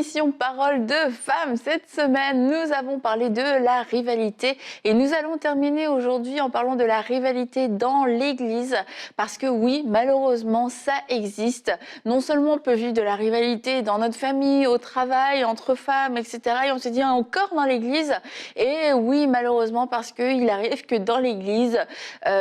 l'émission Parole de femmes. Cette semaine, nous avons parlé de la rivalité et nous allons terminer aujourd'hui en parlant de la rivalité dans l'Église parce que oui, malheureusement, ça existe. Non seulement on peut vivre de la rivalité dans notre famille, au travail, entre femmes, etc. Et on se dit encore dans l'Église. Et oui, malheureusement, parce qu'il arrive que dans l'Église,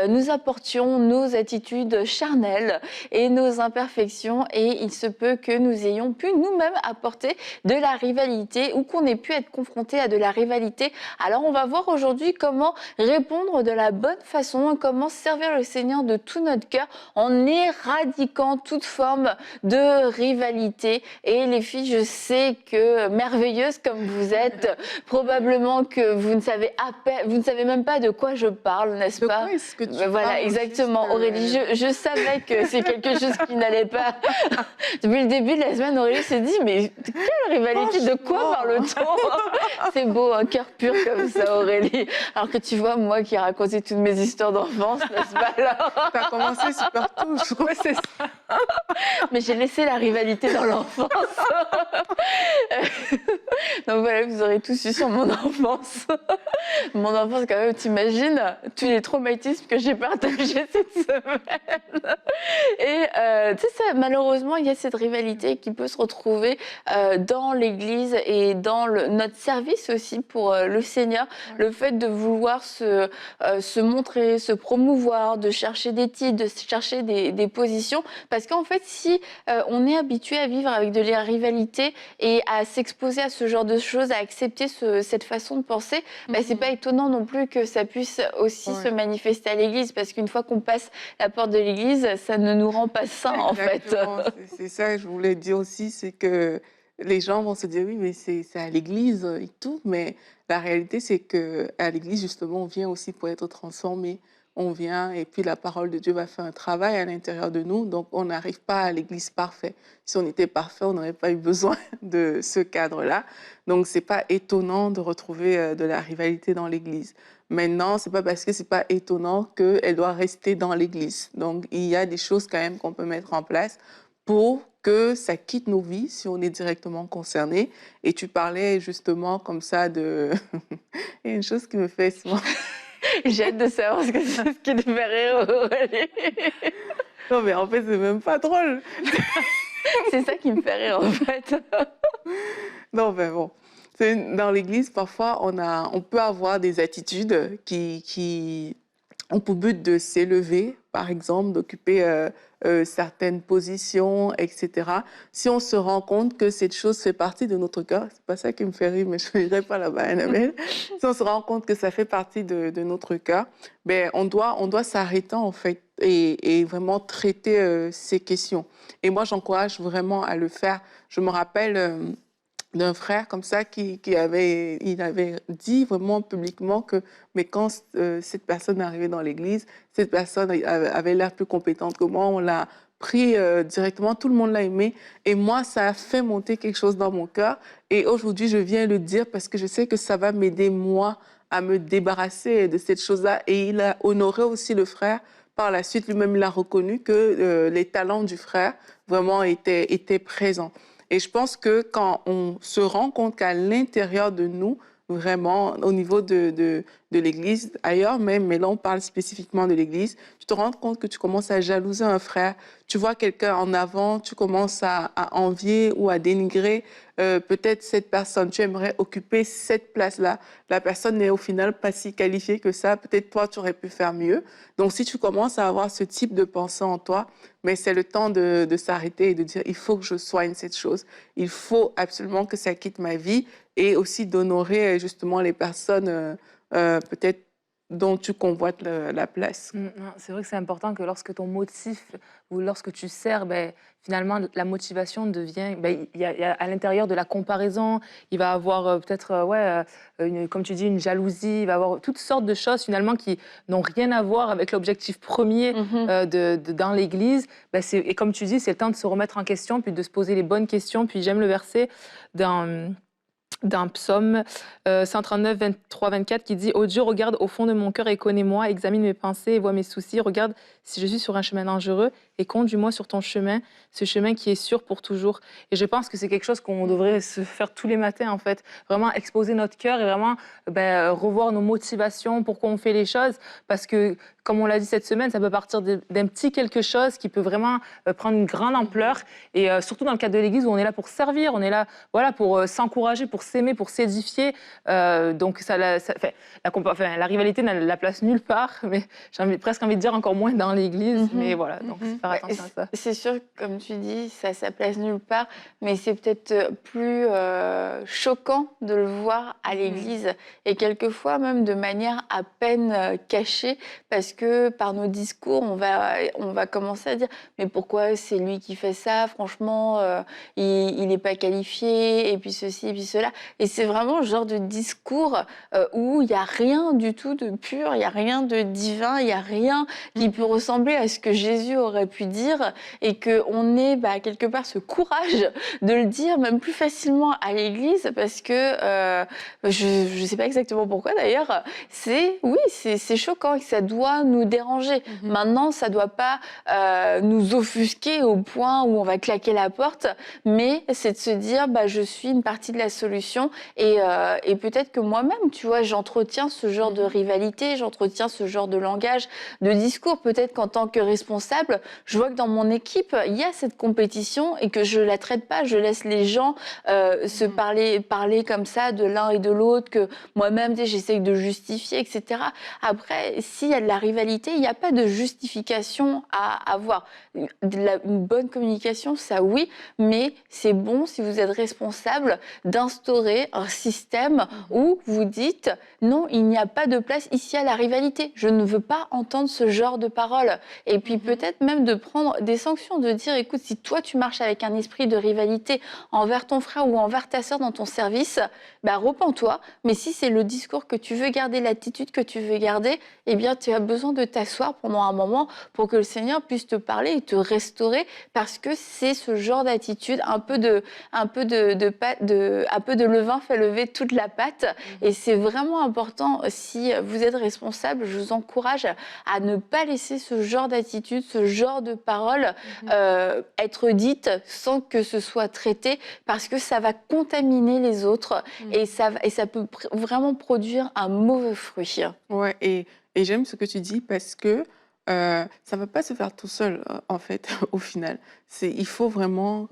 nous apportions nos attitudes charnelles et nos imperfections et il se peut que nous ayons pu nous-mêmes apporter de la rivalité ou qu'on ait pu être confrontés à de la rivalité. Alors on va voir aujourd'hui comment répondre de la bonne façon, comment servir le Seigneur de tout notre cœur en éradiquant toute forme de rivalité. Et les filles, je sais que merveilleuses comme vous êtes, probablement que vous ne savez même pas de quoi je parle, n'est-ce pas? De quoi est-ce que tu Voilà, parles exactement. juste, Aurélie, je savais que c'est quelque chose qui n'allait pas. Depuis le début de la semaine, Aurélie s'est dit, mais quelle rivalité, de quoi parle-t-on? C'est beau, un cœur pur comme ça, Aurélie. Alors que tu vois, moi qui ai raconté toutes mes histoires d'enfance, n'est-ce pas alors? T'as commencé super tôt, je crois. Ouais, c'est ça. Mais j'ai laissé la rivalité dans l'enfance. Donc voilà, vous aurez tout su sur mon enfance. Mon enfance, quand même, t'imagines tous les traumatismes que j'ai partagés cette semaine. Et tu sais, malheureusement, il y a cette rivalité qui peut se retrouver dans l'Église et dans notre service aussi pour le Seigneur. Ouais. Le fait de vouloir se montrer, se promouvoir, de chercher des titres, de chercher des positions. Parce qu'en fait, si on est habitué à vivre avec de la rivalité et à s'exposer à ce genre de choses, à accepter cette façon de penser, bah, c'est pas étonnant non plus que ça puisse aussi se manifester à l'Église. Parce qu'une fois qu'on passe la porte de l'Église, ça ne nous rend pas sains, en fait. C'est ça que je voulais dire aussi, c'est que les gens vont se dire, oui, mais c'est à l'Église et tout, mais la réalité, c'est qu'à l'Église, justement, on vient aussi pour être transformé. On vient et puis la parole de Dieu va faire un travail à l'intérieur de nous, donc on n'arrive pas à l'Église parfait. Si on était parfait, on n'aurait pas eu besoin de ce cadre-là. Donc, c'est pas étonnant de retrouver de la rivalité dans l'Église. Maintenant, c'est pas parce que c'est pas étonnant qu'elle doit rester dans l'Église. Donc, il y a des choses quand même qu'on peut mettre en place pour que ça quitte nos vies si on est directement concerné. Et tu parlais justement comme ça de... Il y a une chose qui me fait souvent... J'ai hâte de savoir ce que c'est ce qui te fait rire, Aurélie. Non, mais en fait, c'est même pas drôle. C'est ça qui me fait rire, en fait. Non, mais bon. Dans l'Église, parfois, on peut avoir des attitudes qui ont pour but de s'élever, par exemple, d'occuper certaines positions, etc. Si on se rend compte que cette chose fait partie de notre cœur, c'est pas ça qui me fait rire, mais je ne dirai pas là-bas, Annabelle. Si on se rend compte que ça fait partie de notre cœur, ben, on doit s'arrêter, en fait, et vraiment traiter ces questions. Et moi, j'encourage vraiment à le faire. Je me rappelle... d'un frère comme ça il avait dit vraiment publiquement que mais quand cette personne est arrivée dans l'église, cette personne avait l'air plus compétente que moi, on l'a pris directement, tout le monde l'a aimé et moi ça a fait monter quelque chose dans mon cœur et aujourd'hui je viens le dire parce que je sais que ça va m'aider moi à me débarrasser de cette chose-là et il a honoré aussi le frère. Par la suite, lui-même, il a reconnu que les talents du frère vraiment étaient présents. Et je pense que quand on se rend compte qu'à l'intérieur de nous, vraiment, au niveau de l'Église, ailleurs même, mais là, on parle spécifiquement de l'Église, tu te rends compte que tu commences à jalouser un frère, tu vois quelqu'un en avant, tu commences à envier ou à dénigrer peut-être cette personne, tu aimerais occuper cette place-là. La personne n'est au final pas si qualifiée que ça, peut-être toi, tu aurais pu faire mieux. Donc, si tu commences à avoir ce type de pensée en toi, mais c'est le temps de s'arrêter et de dire, il faut que je soigne cette chose. Il faut absolument que ça quitte ma vie et aussi d'honorer justement les personnes peut-être dont tu convoites la place. C'est vrai que c'est important que lorsque ton motif ou lorsque tu sers, ben, finalement, la motivation devient... Ben, il y a à l'intérieur de la comparaison, il va avoir peut-être, comme tu dis, une jalousie, il va avoir toutes sortes de choses finalement qui n'ont rien à voir avec l'objectif premier dans l'Église. Ben, et comme tu dis, c'est le temps de se remettre en question, puis de se poser les bonnes questions. Puis j'aime le verset dans... d'un psaume 139, 23, 24 qui dit « Ô Dieu, regarde au fond de mon cœur et connais-moi, examine mes pensées et vois mes soucis, regarde si je suis sur un chemin dangereux et conduis-moi sur ton chemin, ce chemin qui est sûr pour toujours. » Et je pense que c'est quelque chose qu'on devrait se faire tous les matins en fait, vraiment exposer notre cœur et vraiment revoir nos motivations, pourquoi on fait les choses, parce que comme on l'a dit cette semaine, ça peut partir d'un petit quelque chose qui peut vraiment prendre une grande ampleur et surtout dans le cadre de l'Église où on est là pour servir, on est là voilà, pour s'encourager, pour s'aimer, pour s'édifier. Donc la rivalité n'a la place nulle part, mais presque envie de dire encore moins dans l'Église. Mais voilà, donc faire attention à ça. C'est sûr, comme tu dis, ça a sa place nulle part, mais c'est peut-être plus choquant de le voir à l'Église et quelquefois même de manière à peine cachée, parce que par nos discours, on va commencer à dire « mais pourquoi c'est lui qui fait ça ? Franchement, il n'est pas qualifié, et puis ceci, et puis cela. » Et c'est vraiment le genre de discours où il n'y a rien du tout de pur, il n'y a rien de divin, il n'y a rien qui peut ressembler à ce que Jésus aurait pu dire, et qu'on ait quelque part ce courage de le dire même plus facilement à l'Église, parce que je ne sais pas exactement pourquoi d'ailleurs, c'est choquant et que ça doit nous déranger. Maintenant, ça ne doit pas nous offusquer au point où on va claquer la porte, mais c'est de se dire je suis une partie de la solution et peut-être que moi-même, tu vois, j'entretiens ce genre de rivalité, j'entretiens ce genre de langage, de discours. Peut-être qu'en tant que responsable, je vois que dans mon équipe, il y a cette compétition et que je la traite pas, je laisse les gens se parler comme ça de l'un et de l'autre, que moi-même, j'essaye de justifier, etc. Après, s'il y a de la rivalité, il n'y a pas de justification à avoir. Une bonne communication, ça oui, mais c'est bon si vous êtes responsable d'instaurer un système où vous dites non, il n'y a pas de place ici à la rivalité. Je ne veux pas entendre ce genre de paroles. Et puis peut-être même de prendre des sanctions, de dire écoute, si toi tu marches avec un esprit de rivalité envers ton frère ou envers ta sœur dans ton service, repens-toi. Mais si c'est le discours que tu veux garder, l'attitude que tu veux garder, eh bien tu as besoin de t'asseoir pendant un moment pour que le Seigneur puisse te parler et te restaurer, parce que c'est ce genre d'attitude, un peu de levain fait lever toute la pâte. Et c'est vraiment important, si vous êtes responsable, je vous encourage à ne pas laisser ce genre d'attitude, ce genre de paroles être dites sans que ce soit traité, parce que ça va contaminer les autres et ça peut vraiment produire un mauvais fruit. Ouais, et j'aime ce que tu dis parce que ça ne va pas se faire tout seul, en fait, au final. Il faut vraiment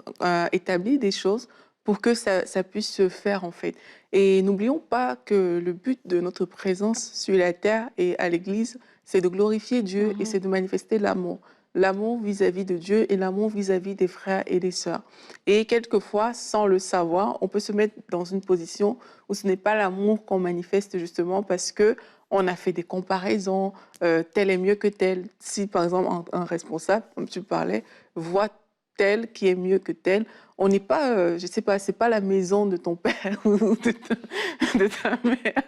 établir des choses pour que ça puisse se faire, en fait. Et n'oublions pas que le but de notre présence sur la terre et à l'Église, c'est de glorifier Dieu et c'est de manifester l'amour. L'amour vis-à-vis de Dieu et l'amour vis-à-vis des frères et des sœurs. Et quelquefois, sans le savoir, on peut se mettre dans une position où ce n'est pas l'amour qu'on manifeste, justement parce que on a fait des comparaisons, tel est mieux que tel. Si, par exemple, un responsable, comme tu parlais, voit tel qui est mieux que tel, on n'est pas, je sais pas, c'est pas la maison de ton père ou de ta mère.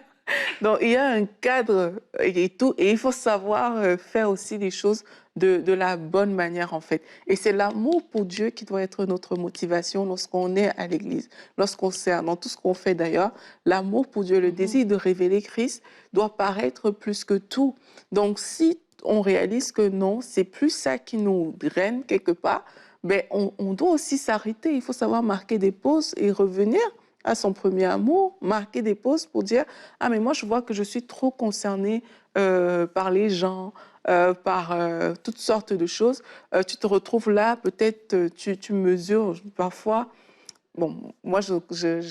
Donc, il y a un cadre et tout, et il faut savoir faire aussi les choses de la bonne manière, en fait. Et c'est l'amour pour Dieu qui doit être notre motivation lorsqu'on est à l'Église, lorsqu'on sert, dans tout ce qu'on fait d'ailleurs. L'amour pour Dieu, le désir de révéler Christ doit paraître plus que tout. Donc, si on réalise que non, c'est plus ça qui nous draine quelque part, on doit aussi s'arrêter. Il faut savoir marquer des pauses et revenir à son premier amour, marquer des pauses pour dire « Ah, mais moi, je vois que je suis trop concernée par les gens, par toutes sortes de choses. Tu te retrouves là, peut-être tu mesures parfois. » Bon, moi, je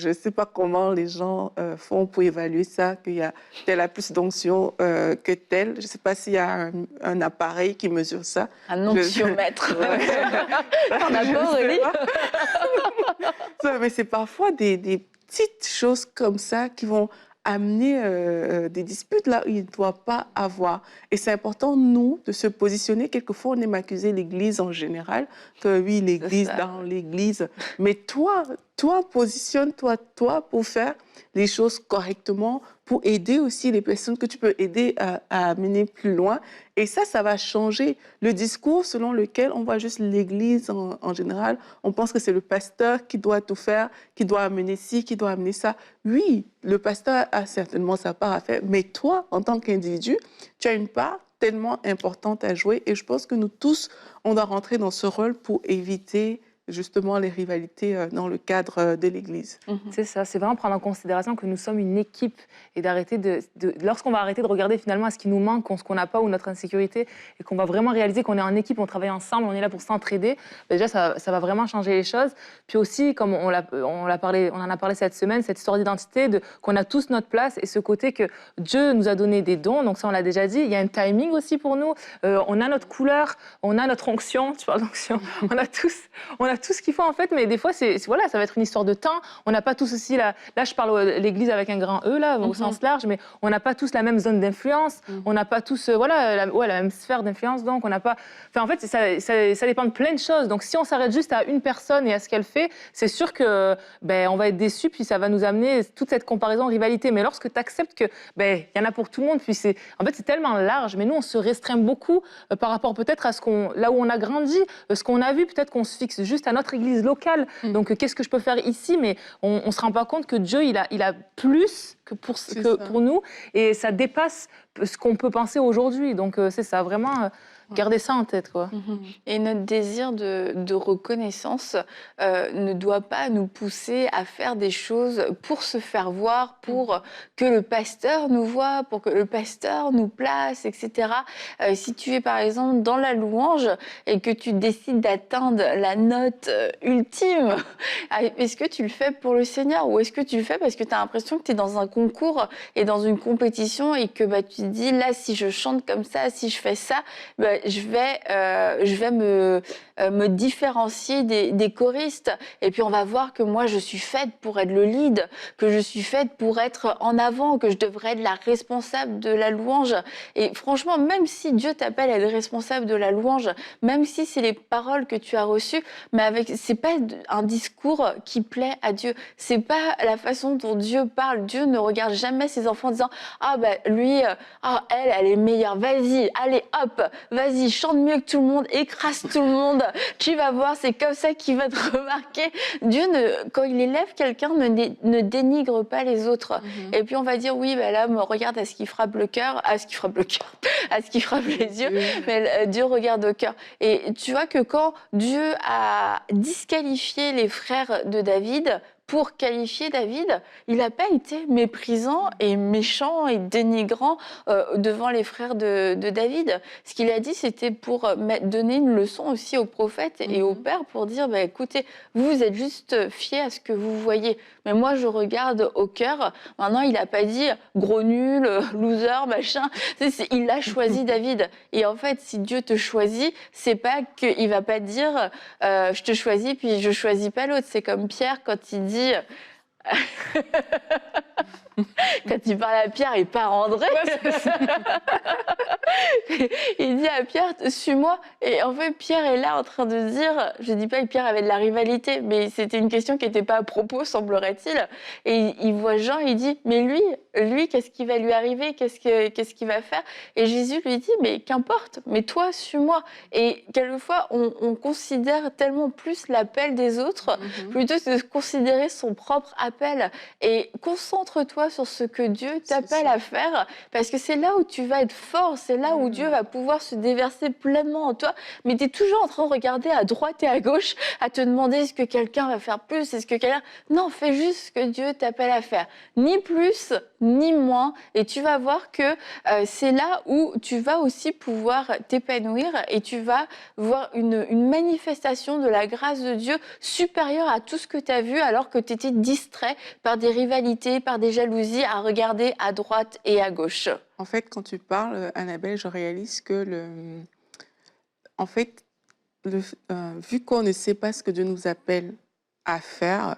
ne sais pas comment les gens font pour évaluer ça, qu'il y a tel a plus d'onction que tel. Je ne sais pas s'il y a un appareil qui mesure ça. Un onctiomètre. T'en as pas, Aurélie? Mais c'est parfois des petites choses comme ça qui vont amener des disputes là où il ne doit pas avoir. Et c'est important, nous, de se positionner. Quelquefois, on aime accuser l'Église en général, que oui, l'Église dans l'Église. Mais toi, positionne-toi, toi, pour faire les choses correctement, pour aider aussi les personnes que tu peux aider à mener plus loin. Et ça va changer le discours selon lequel on voit juste l'Église en général. On pense que c'est le pasteur qui doit tout faire, qui doit amener ci, qui doit amener ça. Oui, le pasteur a certainement sa part à faire, mais toi, en tant qu'individu, tu as une part tellement importante à jouer. Et je pense que nous tous, on doit rentrer dans ce rôle pour éviter justement les rivalités dans le cadre de l'Église. C'est ça, c'est vraiment prendre en considération que nous sommes une équipe et d'arrêter lorsqu'on va arrêter de regarder finalement à ce qui nous manque, ce qu'on n'a pas ou notre insécurité et qu'on va vraiment réaliser qu'on est en équipe, on travaille ensemble, on est là pour s'entraider, déjà ça va vraiment changer les choses. Puis aussi, comme on en a parlé cette semaine, cette histoire d'identité, qu'on a tous notre place et ce côté que Dieu nous a donné des dons, donc ça on l'a déjà dit, il y a un timing aussi pour nous, on a notre couleur, on a notre onction, tu parles d'onction, on a tout ce qu'il faut en fait, mais des fois, voilà, ça va être une histoire de temps. On n'a pas tous aussi, là je parle de l'Église avec un grand E, là, au sens large, mais on n'a pas tous la même zone d'influence, on n'a pas tous la même sphère d'influence, donc on n'a pas... Enfin, en fait, ça dépend de plein de choses. Donc si on s'arrête juste à une personne et à ce qu'elle fait, c'est sûr que on va être déçus, puis ça va nous amener toute cette comparaison, rivalité. Mais lorsque tu acceptes que il y en a pour tout le monde, puis c'est tellement large, mais nous, on se restreint beaucoup par rapport peut-être à là où on a grandi, ce qu'on a vu, peut-être qu'on se fixe juste à notre église locale. Donc, qu'est-ce que je peux faire ici? Mais on ne se rend pas compte que Dieu, il a plus que pour nous. Et ça dépasse ce qu'on peut penser aujourd'hui. Donc, c'est ça, vraiment... Garder ça en tête, quoi. Et notre désir de reconnaissance ne doit pas nous pousser à faire des choses pour se faire voir, pour que le pasteur nous voie, pour que le pasteur nous place, etc. Si tu es, par exemple, dans la louange et que tu décides d'atteindre la note ultime, est-ce que tu le fais pour le Seigneur ou est-ce que tu le fais parce que tu as l'impression que tu es dans un concours et dans une compétition et que tu te dis, là, si je chante comme ça, si je fais ça, je vais me différencier des choristes. Et puis, on va voir que moi, je suis faite pour être le lead, que je suis faite pour être en avant, que je devrais être la responsable de la louange. Et franchement, même si Dieu t'appelle à être responsable de la louange, même si c'est les paroles que tu as reçues, mais c'est pas un discours qui plaît à Dieu. C'est pas la façon dont Dieu parle. Dieu ne regarde jamais ses enfants en disant « Ah, lui, elle est meilleure. Vas-y, allez, hop, vas-y, chante mieux que tout le monde, écrase tout le monde. Tu vas voir, c'est comme ça qu'il va te remarquer. » Dieu, quand il élève quelqu'un, ne dénigre pas les autres. Et puis on va dire, oui, là, regarde à ce qui frappe le cœur, à ce qui frappe les yeux, mais Dieu regarde au cœur. Et tu vois que quand Dieu a disqualifié les frères de David, pour qualifier David, il n'a pas été méprisant et méchant et dénigrant devant les frères de David. Ce qu'il a dit, c'était pour donner une leçon aussi aux prophètes et aux pères pour dire, écoutez, vous êtes juste fiers à ce que vous voyez. Mais moi, je regarde au cœur. Maintenant, il n'a pas dit gros nul, loser, machin. Il a choisi David. Et en fait, si Dieu te choisit, c'est pas qu'il va pas dire je te choisis puis je choisis pas l'autre. C'est comme Pierre quand il dit quand il parle à Pierre et pas à André, il dit à Pierre, suis-moi. Et en fait, Pierre est là en train de dire, je dis pas que Pierre avait de la rivalité, mais c'était une question qui n'était pas à propos, semblerait-il. Et il voit Jean et il dit, mais lui, qu'est-ce qui va lui arriver? Qu'est-ce qu'il va faire? Et Jésus lui dit, mais qu'importe, mais toi, suis-moi. Et quelquefois, on considère tellement plus l'appel des autres, plutôt que de considérer son propre appel. Et concentre-toi sur ce que Dieu t'appelle à faire, parce que c'est là où tu vas être fort, c'est là où Dieu va pouvoir se déverser pleinement en toi. Mais tu es toujours en train de regarder à droite et à gauche, à te demander est-ce que quelqu'un va faire plus, est-ce que quelqu'un... Non, fais juste ce que Dieu t'appelle à faire. Ni plus, ni moins. Et tu vas voir que c'est là où tu vas aussi pouvoir t'épanouir et tu vas voir une manifestation de la grâce de Dieu supérieure à tout ce que tu as vu alors que tu étais distrait par des rivalités, par des jalousies à regarder à droite et à gauche. En fait, quand tu parles, Annabelle, je réalise que vu qu'on ne sait pas ce que Dieu nous appelle à faire,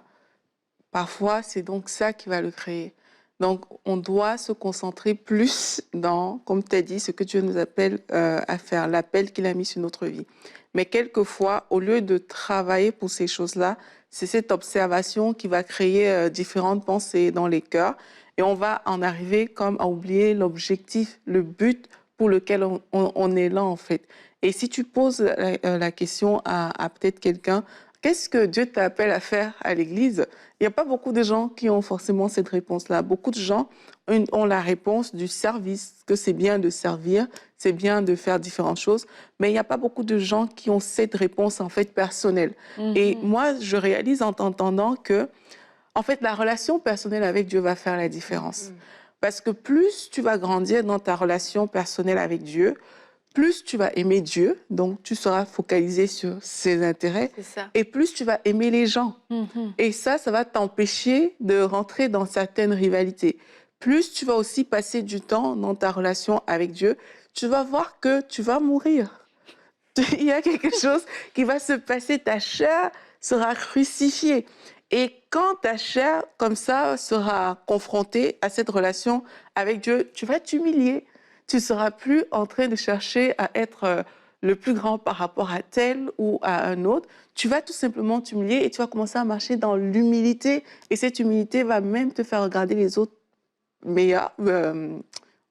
parfois c'est donc ça qui va le créer. Donc, on doit se concentrer plus dans, comme tu as dit, ce que Dieu nous appelle à faire, l'appel qu'il a mis sur notre vie. Mais quelquefois, au lieu de travailler pour ces choses-là, c'est cette observation qui va créer différentes pensées dans les cœurs. Et on va en arriver comme à oublier l'objectif, le but pour lequel on est là, en fait. Et si tu poses la question à peut-être quelqu'un, qu'est-ce que Dieu t'appelle à faire à l'Église? Il n'y a pas beaucoup de gens qui ont forcément cette réponse-là. Beaucoup de gens ont la réponse du service, que c'est bien de servir, c'est bien de faire différentes choses, mais il n'y a pas beaucoup de gens qui ont cette réponse, en fait, personnelle. Et moi, je réalise en t'entendant que, en fait, la relation personnelle avec Dieu va faire la différence. Parce que plus tu vas grandir dans ta relation personnelle avec Dieu, plus tu vas aimer Dieu, donc tu seras focalisé sur ses intérêts, C'est ça. et plus tu vas aimer les gens. Et ça va t'empêcher de rentrer dans certaines rivalités. Plus tu vas aussi passer du temps dans ta relation avec Dieu, tu vas voir que tu vas mourir. Il y a quelque chose qui va se passer, ta chair sera crucifiée. Et quand ta chair, comme ça, sera confrontée à cette relation avec Dieu, tu vas t'humilier. Tu ne seras plus en train de chercher à être le plus grand par rapport à tel ou à un autre. Tu vas tout simplement t'humilier et tu vas commencer à marcher dans l'humilité. Et cette humilité va même te faire regarder les autres meilleurs.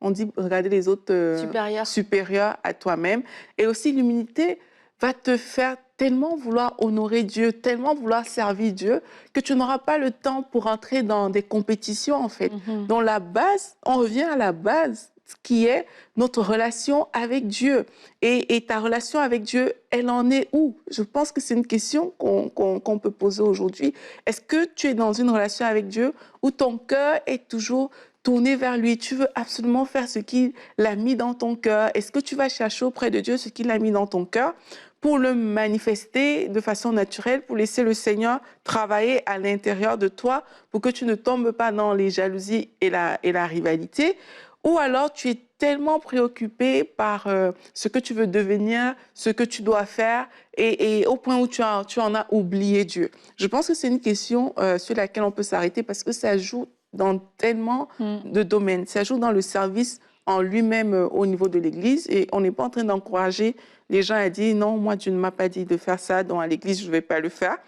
On dit regarder les autres supérieurs à toi-même. Et aussi, l'humilité va te faire tellement vouloir honorer Dieu, tellement vouloir servir Dieu, que tu n'auras pas le temps pour entrer dans des compétitions, en fait. Donc, la base, on revient à la base, qui est notre relation avec Dieu. Et ta relation avec Dieu, elle en est où? Je pense que c'est une question qu'on peut poser aujourd'hui. Est-ce que tu es dans une relation avec Dieu où ton cœur est toujours tourné vers lui? Tu veux absolument faire ce qu'il a mis dans ton cœur? Est-ce que tu vas chercher auprès de Dieu ce qu'il a mis dans ton cœur pour le manifester de façon naturelle, pour laisser le Seigneur travailler à l'intérieur de toi, pour que tu ne tombes pas dans les jalousies et la rivalité? Ou alors tu es tellement préoccupé par ce que tu veux devenir, ce que tu dois faire, et au point où tu en as oublié Dieu. Je pense que c'est une question sur laquelle on peut s'arrêter parce que ça joue dans tellement de domaines. Ça joue dans le service en lui-même au niveau de l'Église, et on n'est pas en train d'encourager les gens à dire non, moi Dieu ne m'a pas dit de faire ça, donc à l'Église je ne vais pas le faire.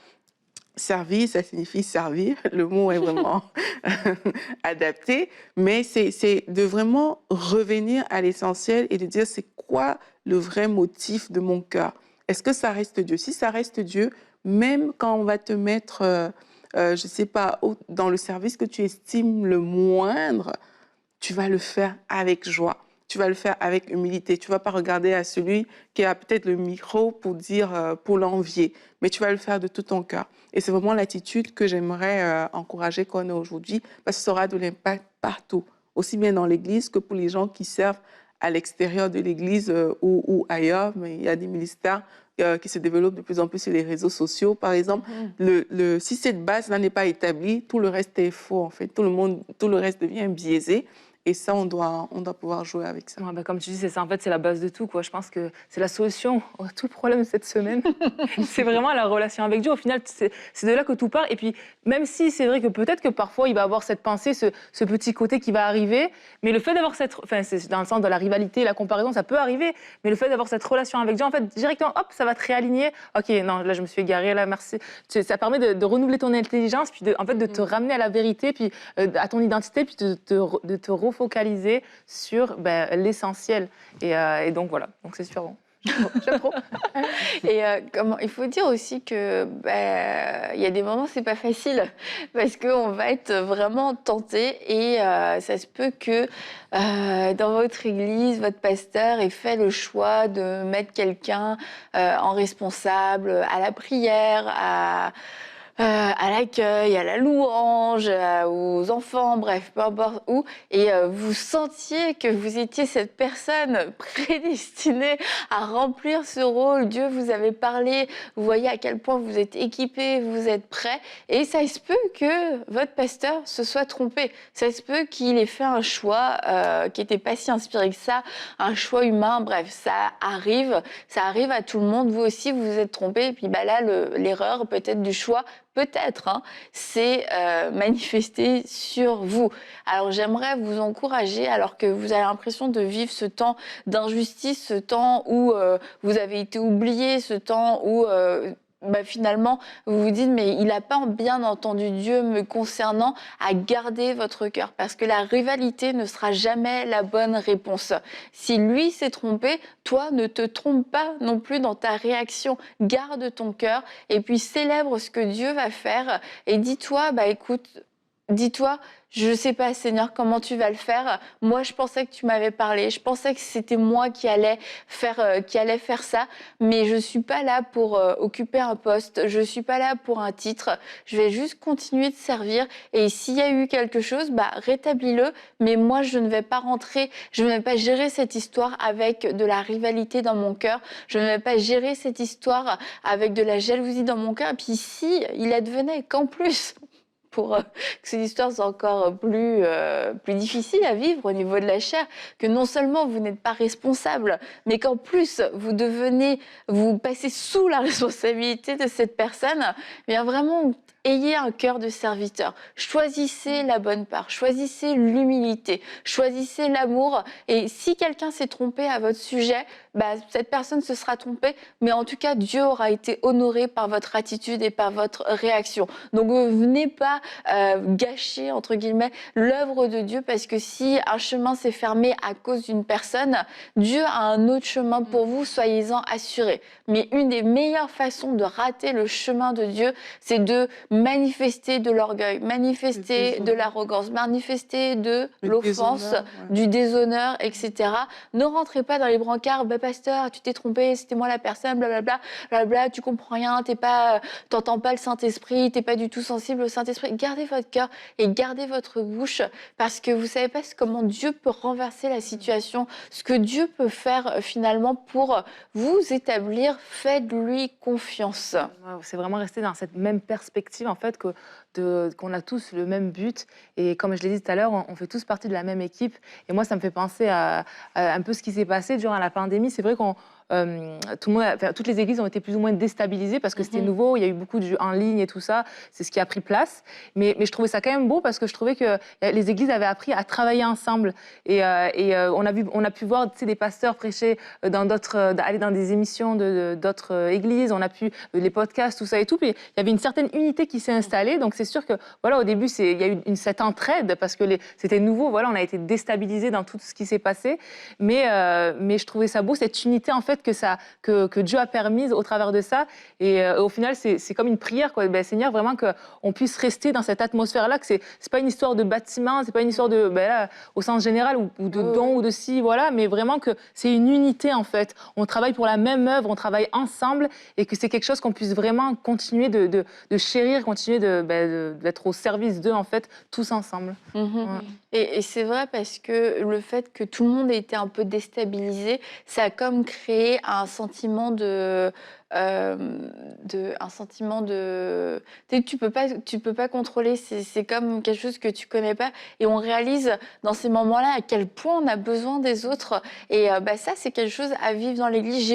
Servir, ça signifie servir. Le mot est vraiment adapté. Mais c'est de vraiment revenir à l'essentiel et de dire c'est quoi le vrai motif de mon cœur. Est-ce que ça reste Dieu? Si ça reste Dieu, même quand on va te mettre, je ne sais pas, dans le service que tu estimes le moindre, tu vas le faire avec joie. Tu vas le faire avec humilité. Tu ne vas pas regarder à celui qui a peut-être le micro pour dire, pour l'envier, mais tu vas le faire de tout ton cœur. Et c'est vraiment l'attitude que j'aimerais encourager qu'on ait aujourd'hui, parce que ça aura de l'impact partout, aussi bien dans l'Église que pour les gens qui servent à l'extérieur de l'Église ou ailleurs. Mais il y a des ministères qui se développent de plus en plus sur les réseaux sociaux, par exemple. Si cette base-là n'est pas établie, tout le reste est faux, en fait. Tout le reste devient biaisé. Et ça, on doit pouvoir jouer avec ça. Ouais, bah, comme tu dis, c'est ça. En fait, c'est la base de tout, quoi. Je pense que c'est la solution à tout problème de cette semaine. C'est vraiment la relation avec Dieu. Au final, c'est de là que tout part. Et puis, même si c'est vrai que peut-être que parfois, il va avoir cette pensée, ce petit côté qui va arriver, mais le fait d'avoir cette... Enfin, c'est dans le sens de la rivalité, la comparaison, ça peut arriver, mais le fait d'avoir cette relation avec Dieu, en fait, directement, hop, ça va te réaligner. OK, non, là, je me suis égarée, là, merci. Ça permet de renouveler ton intelligence, puis en fait, de te ramener à la vérité, puis à ton identité, puis de te refocaliser sur l'essentiel. Et donc, voilà. Donc, c'est super bon. J'aime trop. Et il faut dire aussi que il y a des moments c'est pas facile parce qu'on va être vraiment tenté et ça se peut que dans votre église, votre pasteur ait fait le choix de mettre quelqu'un en responsable à la prière, à l'accueil, à la louange, aux enfants, bref, peu importe où, et vous sentiez que vous étiez cette personne prédestinée à remplir ce rôle. Dieu vous avait parlé, vous voyez à quel point vous êtes équipés, vous êtes prêts, et ça se peut que votre pasteur se soit trompé. Ça se peut qu'il ait fait un choix qui n'était pas si inspiré que ça, un choix humain, bref, ça arrive à tout le monde. Vous aussi, vous vous êtes trompé, et puis là, l'erreur peut-être du choix, peut-être, c'est manifesté sur vous. Alors j'aimerais vous encourager, alors que vous avez l'impression de vivre ce temps d'injustice, ce temps où vous avez été oublié, ce temps où bah, finalement, vous vous dites, mais il n'a pas bien entendu Dieu me concernant, à garder votre cœur. Parce que la rivalité ne sera jamais la bonne réponse. Si lui s'est trompé, toi, ne te trompe pas non plus dans ta réaction. Garde ton cœur et puis célèbre ce que Dieu va faire. Et dis-toi, bah écoute, dis-toi, je ne sais pas, Seigneur, comment tu vas le faire. Moi, je pensais que tu m'avais parlé. Je pensais que c'était moi qui allait faire ça. Mais je ne suis pas là pour occuper un poste. Je ne suis pas là pour un titre. Je vais juste continuer de servir. Et s'il y a eu quelque chose, bah, rétablis-le. Mais moi, je ne vais pas rentrer. Je ne vais pas gérer cette histoire avec de la rivalité dans mon cœur. Je ne vais pas gérer cette histoire avec de la jalousie dans mon cœur. Et puis si il advenait qu'en plus pour que cette histoire soit encore plus difficile à vivre au niveau de la chair, que non seulement vous n'êtes pas responsable, mais qu'en plus vous passez sous la responsabilité de cette personne, eh bien vraiment, ayez un cœur de serviteur. Choisissez la bonne part, choisissez l'humilité, choisissez l'amour. Et si quelqu'un s'est trompé à votre sujet, bah, cette personne se sera trompée, mais en tout cas, Dieu aura été honoré par votre attitude et par votre réaction. Donc, venez pas gâcher, entre guillemets, l'œuvre de Dieu, parce que si un chemin s'est fermé à cause d'une personne, Dieu a un autre chemin pour vous, soyez-en assurés. Mais une des meilleures façons de rater le chemin de Dieu, c'est de manifester de l'orgueil, manifester de l'arrogance, manifester de l'offense, du déshonneur, etc. Ne rentrez pas dans les brancards, bah, pasteur, tu t'es trompé, c'était moi la personne, blablabla, blablabla, tu comprends rien, t'entends pas le Saint-Esprit, t'es pas du tout sensible au Saint-Esprit. Gardez votre cœur et gardez votre bouche, parce que vous savez pas comment Dieu peut renverser la situation, ce que Dieu peut faire finalement pour vous établir. Faites-lui confiance. C'est vraiment rester dans cette même perspective, en fait, qu'on a tous le même but. Et comme je l'ai dit tout à l'heure, on fait tous partie de la même équipe. Et moi, ça me fait penser à un peu ce qui s'est passé durant la pandémie. C'est vrai qu'on toutes les églises ont été plus ou moins déstabilisées parce que c'était nouveau, il y a eu beaucoup de jeux en ligne et tout ça, c'est ce qui a pris place. Mais je trouvais ça quand même beau parce que je trouvais que les églises avaient appris à travailler ensemble. Et on a pu voir, tu sais, des pasteurs prêcher aller dans des émissions d'autres églises, on a pu, les podcasts, tout ça et tout. Puis il y avait une certaine unité qui s'est installée. Donc c'est sûr que, voilà, au début, il y a eu cette entraide parce que c'était nouveau, voilà, on a été déstabilisés dans tout ce qui s'est passé. Mais je trouvais ça beau, cette unité, en fait, que Dieu a permise au travers de ça. Et au final, c'est comme une prière, quoi. Ben, Seigneur, vraiment qu'on puisse rester dans cette atmosphère-là, que c'est pas une histoire de bâtiment, c'est pas une histoire de, là, au sens général, ou de don, ou de ci, voilà, mais vraiment que c'est une unité, en fait. On travaille pour la même œuvre, on travaille ensemble, et que c'est quelque chose qu'on puisse vraiment continuer de chérir, continuer d'être au service d'eux, en fait, tous ensemble. Ouais. Et c'est vrai, parce que le fait que tout le monde ait été un peu déstabilisé, ça a comme créé un sentiment tu peux pas contrôler, c'est comme quelque chose que tu connais pas, et on réalise dans ces moments-là à quel point on a besoin des autres. Et ça, c'est quelque chose à vivre dans l'église.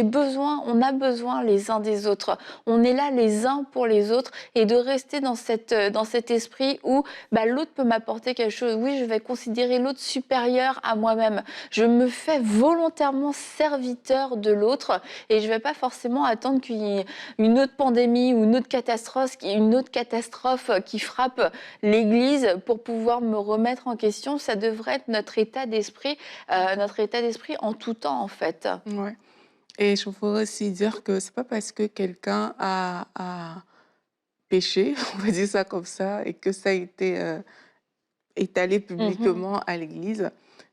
On a besoin les uns des autres, on est là les uns pour les autres, et de rester dans cet esprit où l'autre peut m'apporter quelque chose. Oui, je vais considérer l'autre supérieur à moi-même, je me fais volontairement serviteur de l'autre, et je vais pas forcément attendre qu'il y ait une autre pandémie ou une autre catastrophe qui frappe l'Église pour pouvoir me remettre en question. Ça devrait être notre état d'esprit en tout temps, en fait. Ouais. Et je voudrais aussi dire que c'est pas parce que quelqu'un a péché, on va dire ça comme ça, et que ça a été étalé publiquement à l'Église,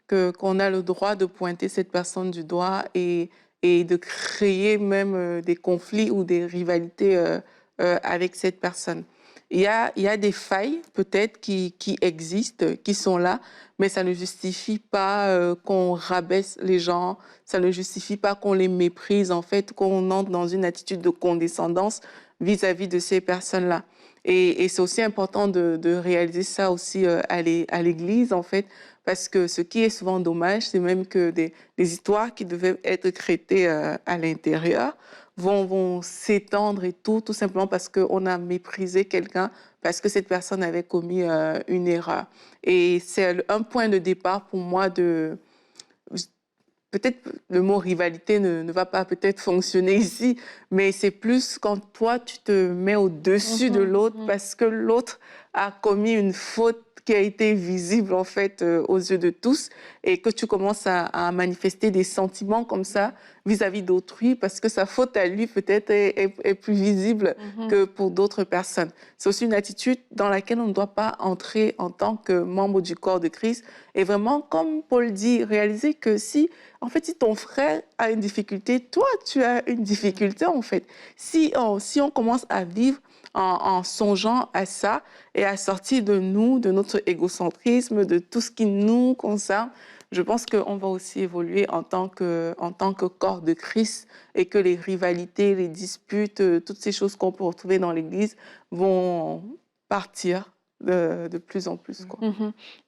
qu'on a le droit de pointer cette personne du doigt et de créer même des conflits ou des rivalités avec cette personne. Il y a des failles peut-être qui existent, qui sont là, mais ça ne justifie pas qu'on rabaisse les gens, ça ne justifie pas qu'on les méprise, en fait, qu'on entre dans une attitude de condescendance vis-à-vis de ces personnes-là. Et c'est aussi important de réaliser ça aussi à l'Église, en fait, parce que ce qui est souvent dommage, c'est même que des histoires qui devaient être traitées à l'intérieur vont s'étendre et tout simplement parce qu'on a méprisé quelqu'un, parce que cette personne avait commis une erreur. Et c'est un point de départ pour moi peut-être le mot rivalité ne va pas peut-être fonctionner ici, mais c'est plus quand toi, tu te mets au-dessus de l'autre parce que l'autre a commis une faute qui a été visible en fait aux yeux de tous et que tu commences à manifester des sentiments comme ça vis-à-vis d'autrui parce que sa faute à lui peut-être est plus visible que pour d'autres personnes. C'est aussi une attitude dans laquelle on ne doit pas entrer en tant que membre du corps de Christ et vraiment, comme Paul dit, réaliser que si ton frère a une difficulté, toi, tu as une difficulté en fait. Si on commence à vivre en songeant à ça et à sortir de nous, de notre égocentrisme, de tout ce qui nous concerne, je pense qu'on va aussi évoluer en tant que corps de Christ et que les rivalités, les disputes, toutes ces choses qu'on peut retrouver dans l'Église vont partir de plus en plus, quoi.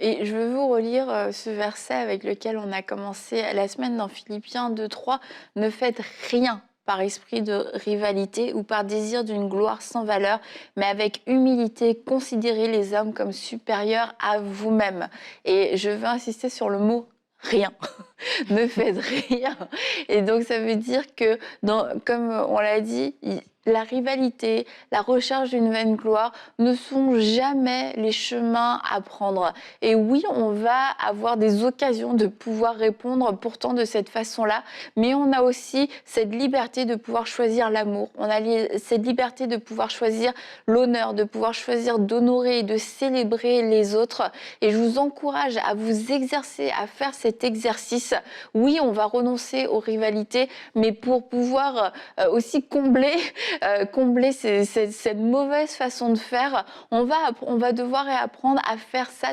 Et je veux vous relire ce verset avec lequel on a commencé la semaine dans Philippiens 2:3. Ne faites rien par esprit de rivalité ou par désir d'une gloire sans valeur, mais avec humilité, considérez les hommes comme supérieurs à vous-même. Et je veux insister sur le mot rien. Ne faites rien. Et donc ça veut dire que, comme on l'a dit, la rivalité, la recherche d'une vaine gloire ne sont jamais les chemins à prendre. Et oui, on va avoir des occasions de pouvoir répondre pourtant de cette façon-là, mais on a aussi cette liberté de pouvoir choisir l'amour. On a cette liberté de pouvoir choisir l'honneur, de pouvoir choisir d'honorer et de célébrer les autres. Et je vous encourage à vous exercer, à faire cet exercice. Oui, on va renoncer aux rivalités, mais pour pouvoir aussi combler cette mauvaise façon de faire, on va devoir apprendre à faire ça,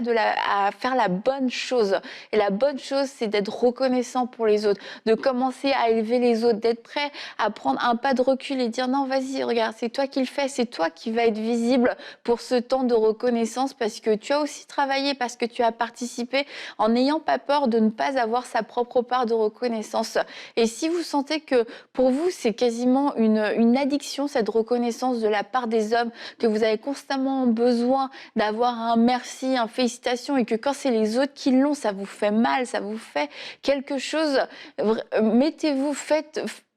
à faire la bonne chose. Et la bonne chose, c'est d'être reconnaissant pour les autres, de commencer à élever les autres, d'être prêt à prendre un pas de recul et dire non, vas-y, regarde, c'est toi qui le fais, c'est toi qui vas être visible pour ce temps de reconnaissance parce que tu as aussi travaillé, parce que tu as participé en n'ayant pas peur de ne pas avoir sa propre part de reconnaissance. Et si vous sentez que pour vous, c'est quasiment une addiction, cette reconnaissance de la part des hommes, que vous avez constamment besoin d'avoir un merci, un félicitation, et que quand c'est les autres qui l'ont, ça vous fait mal, ça vous fait quelque chose,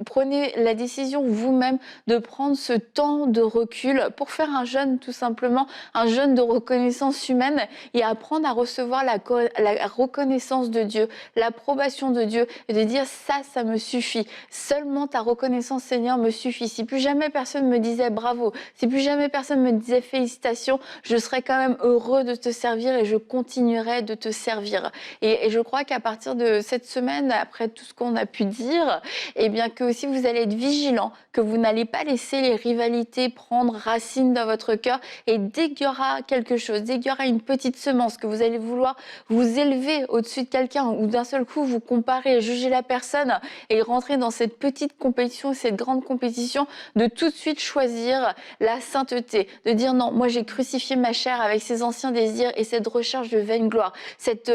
prenez la décision vous-même de prendre ce temps de recul pour faire un jeûne, tout simplement, un jeûne de reconnaissance humaine et apprendre à recevoir la reconnaissance de Dieu, l'approbation de Dieu et de dire ça me suffit. Seulement ta reconnaissance, Seigneur, me suffit. Si plus jamais personne me disait bravo, si plus jamais personne me disait félicitations, je serais quand même heureux de te servir et je continuerai de te servir. Et je crois qu'à partir de cette semaine, après tout ce qu'on a pu dire, eh bien que aussi vous allez être vigilant, que vous n'allez pas laisser les rivalités prendre racine dans votre cœur et dès qu'il y aura quelque chose, dès qu'il y aura une petite semence, que vous allez vouloir vous élever au-dessus de quelqu'un ou d'un seul coup vous comparer, juger la personne et rentrer dans cette petite compétition, cette grande compétition, de tout de suite choisir la sainteté, de dire non, moi j'ai crucifié ma chair avec ses anciens désirs et cette recherche de vaine gloire. Cette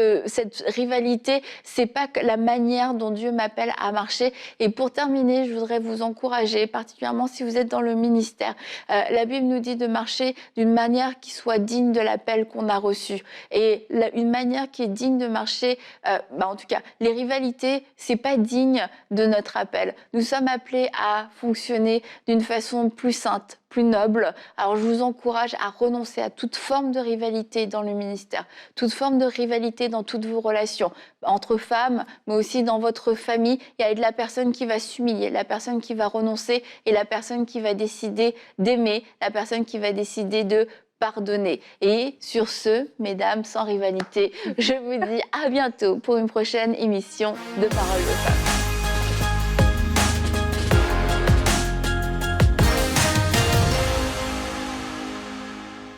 rivalité, c'est pas la manière dont Dieu m'appelle à marcher. Et pour terminer, je voudrais vous encourager, particulièrement si vous êtes dans le ministère. La Bible nous dit de marcher d'une manière qui soit digne de l'appel qu'on a reçu. Et une manière qui est digne de marcher, en tout cas, les rivalités, c'est pas digne de notre appel. Nous sommes appelés à fonctionner d'une façon plus sainte, plus noble. Alors je vous encourage à renoncer à toute forme de rivalité dans le ministère, toute forme de rivalité dans toutes vos relations, entre femmes, mais aussi dans votre famille. Il y a de la personne qui va s'humilier, la personne qui va renoncer et la personne qui va décider d'aimer, la personne qui va décider de pardonner. Et sur ce, mesdames, sans rivalité, je vous dis à bientôt pour une prochaine émission de Paroles de Femmes.